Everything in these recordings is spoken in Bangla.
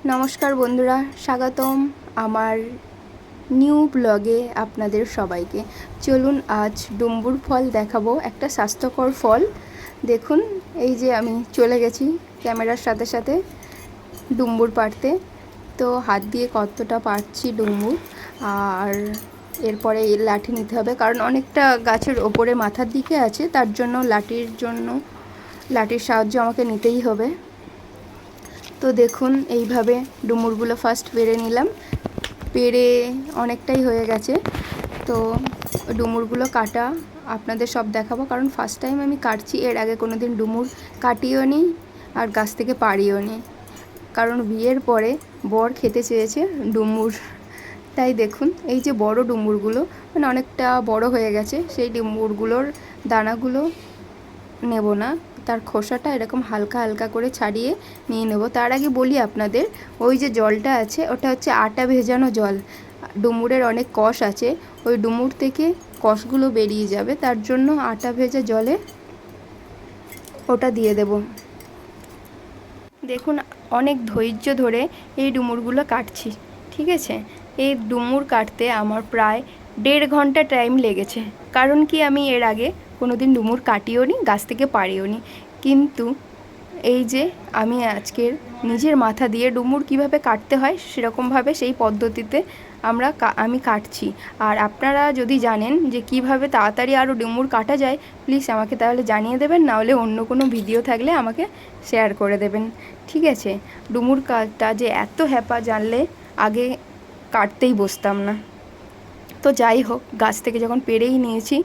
নমস্কার বন্ধুরা, স্বাগতম আমার নিউ ব্লগে আপনাদের সবাইকে। চলুন আজ ডুমুর ফল দেখাবো, একটা স্বাস্থ্যকর ফল। দেখুন, এই যে আমি চলে গেছি ক্যামেরার সাথে সাথে ডুমুর পাড়তে। তো হাত দিয়ে কতটা পারছি ডুমুর, আর এরপরে লাঠি নিতে হবে, কারণ অনেকটা গাছের ওপরে মাথার দিকে আছে, তার জন্য লাঠির সাহায্য আমাকে নিতেই হবে। তো দেখুন, এইভাবে ডুমুরগুলো ফার্স্ট পেড়ে নিলাম। পেড়ে অনেকটাই হয়ে গেছে। তো ডুমুরগুলো কাটা আপনাদের সব দেখাবো, কারণ ফার্স্ট টাইম আমি কাটছি। এর আগে কোনো দিন ডুমুর কাটিও নি আর গাছ থেকে পাড়িও নি, কারণ বিয়ের পরে বর খেতে চেয়েছে ডুমুর। তাই দেখুন, এই যে বড় ডুমুরগুলো মানে অনেকটা বড় হয়ে গেছে, সেই ডুমুরগুলোর দানাগুলো নেব না, তার খোসাটা এরকম হালকা হালকা করে ছাড়িয়ে নিয়ে নেব। তার আগে বলি আপনাদের, ওই যে জলটা আছে ওটা হচ্ছে আটা ভেজানো জল। ডুমুরের অনেক কষ আছে, ওই ডুমুর থেকে কষগুলো বেরিয়ে যাবে, তার জন্য আটা ভেজা জলে ওটা দিয়ে দেব। দেখুন, অনেক ধৈর্য ধরে এই ডুমুরগুলো কাটছি, ঠিক আছে। এই ডুমুর কাটতে আমার প্রায় 1.5 ঘন্টা টাইম লেগেছে। কারণ কি, আমি এর আগে কোনো দিন ডুমুর কাটিও নি, গাছ থেকে পাড়িও নি। কিন্তু এই যে আমি আজকের নিজের মাথা দিয়ে ডুমুর কিভাবে কাটতে হয় সেরকমভাবে সেই পদ্ধতিতে আমি কাটছি। আর আপনারা যদি জানেন যে কিভাবে তাড়াতাড়ি আরও ডুমুর কাটা যায়, প্লিজ আমাকে তাহলে জানিয়ে দেবেন, নাহলে অন্য কোনো ভিডিও থাকলে আমাকে শেয়ার করে দেবেন, ঠিক আছে। ডুমুর কাটা যে এত হ্যাপা, জানলে আগে কাটতেই বসতাম না। তো যাই হোক, গাছ থেকে যখন পেড়েই নিয়েছি,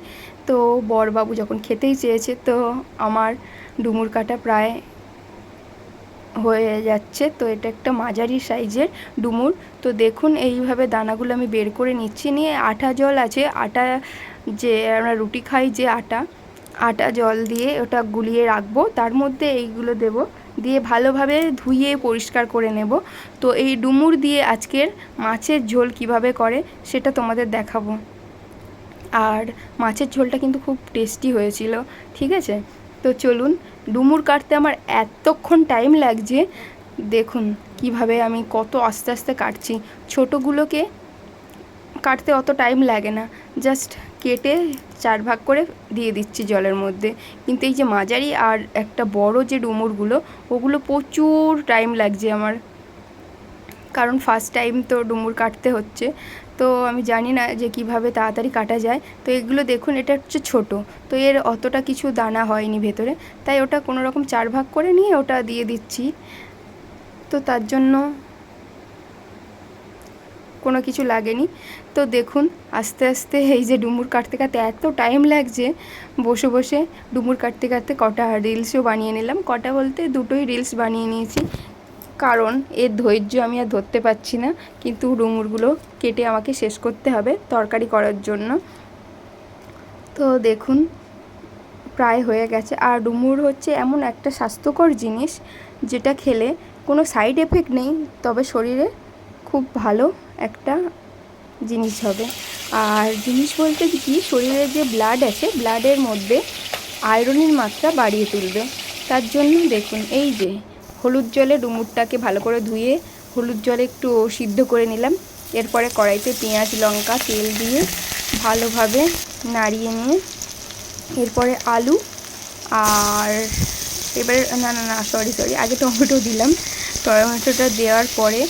তো বরবাবু যখন খেতেই চেয়েছে, তো আমার ডুমুর কাটা প্রায় হয়ে যাচ্ছে। তো এটা একটা মাঝারি সাইজের ডুমুর। তো দেখুন, এইভাবে দানাগুলো আমি বের করে নিচ্ছি, নিয়ে আটা জল আছে, আটা যে আমরা রুটি খাই যে আটা জল দিয়ে ওটা গুলিয়ে রাখবো, তার মধ্যে এইগুলো দেব, দিয়ে ভালোভাবে ধুয়ে পরিষ্কার করে নেব। তো এই ডুমুর দিয়ে আজকের মাছের ঝোল কিভাবে করে সেটা তোমাদের দেখাবো। আর মাছের ঝোলটা কিন্তু খুব টেস্টি হয়েছিল, ঠিক আছে। তো চলুন, ডুমুর কাটতে আমার এতক্ষণ টাইম লাগছে। দেখুন কিভাবে আমি কত আস্তে আস্তে কাটছি। ছোটোগুলোকে কাটতে অত টাইম লাগে না, জাস্ট কেটে 4 ভাগ করে দিয়ে দিচ্ছি জলের মধ্যে। কিন্তু এই যে মাঝারি আর একটা বড় যে ডুমুরগুলো, ওগুলো প্রচুর টাইম লাগছে আমার, কারণ ফার্স্ট টাইম তো ডুমুর কাটতে হচ্ছে। তো আমি জানি না যে কিভাবে তাড়াতাড়ি কাটা যায়। তো এগুলো দেখুন, এটা হচ্ছে ছোট, তো এর অতটা কিছু দানা হয়নি ভেতরে, তাই ওটা কোনো রকম 4 ভাগ করে নিয়ে ওটা দিয়ে দিচ্ছি। তো তার জন্য কোনো কিছু লাগেনি। তো দেখুন, আস্তে আস্তে এই যে ডুমুর কাটতে কাটতে এত টাইম লাগছে, বসে বসে ডুমুর কাটতে কাটতে কটা রিলসও বানিয়ে নিলাম। কটা বলতে দুটোই রিলস বানিয়ে নিয়েছি, কারণ এর ধৈর্য আমি আর ধরতে পারছি না। কিন্তু ডুমুরগুলো কেটে আমাকে শেষ করতে হবে তরকারি করার জন্য। তো দেখুন, প্রায় হয়ে গেছে। আর ডুমুর হচ্ছে এমন একটা স্বাস্থ্যকর জিনিস, যেটা খেলে কোনো সাইড এফেক্ট নেই, তবে শরীরে খুব ভালো একটা জিনিস হবে। আর জিনিস বলতে কি, শরীরে যে ব্লাড আছে, ব্লাডের মধ্যে আয়রনের মাত্রা বাড়িয়ে তুলবে। তার জন্য দেখুন, এই যে হলুদ জলে ডুমুরটাকে ভালো করে ধুয়ে হলুদ জলে একটু সিদ্ধ করে নিলাম। এরপরে কড়াইতে পেঁয়াজ লঙ্কা তেল দিয়ে ভালোভাবে নাড়িয়ে নিয়ে এরপরে আলু, আর এবারে সরি আগে টমেটো দিলাম। টমেটোটা দেওয়ার পরে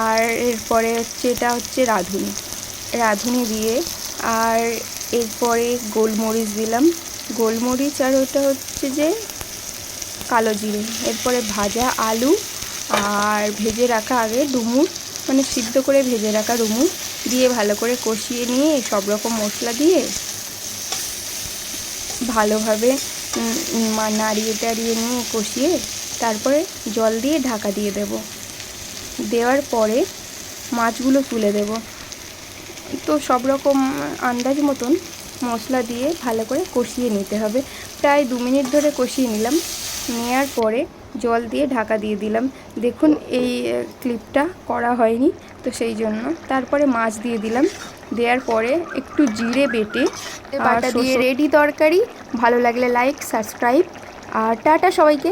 আর এরপরে এটা হচ্ছে রাঁধুনি দিয়ে, আর এরপরে গোলমরিচ দিলাম, গোলমরিচ, আর ওটা হচ্ছে যে কালো জিরে। এরপরে ভাজা আলু আর ভেজে রাখা আগে ডুমুর, মানে সিদ্ধ করে ভেজে রাখা ডুমুর দিয়ে ভালো করে কষিয়ে নিয়ে সব রকম মশলা দিয়ে ভালোভাবে নাড়িয়ে টাড়িয়ে নিয়ে কষিয়ে তারপরে জল দিয়ে ঢাকা দিয়ে দেব। দেওয়ার পরে মাছগুলো তুলে দেব। তো সব রকম আন্দাজ মতন মশলা দিয়ে ভালো করে কষিয়ে নিতে হবে। প্রায় 2 মিনিট ধরে কষিয়ে নিলাম, নেওয়ার পরে জল দিয়ে ঢাকা দিয়ে দিলাম। দেখুন, এই ক্লিপটা করা হয়নি, তো সেই জন্য। তারপরে মাছ দিয়ে দিলাম, দেওয়ার পরে একটু জিরে বেটে বাটা দিয়ে রেডি তরকারি। ভালো লাগলে লাইক, সাবস্ক্রাইব, আর টাটা সবাইকে।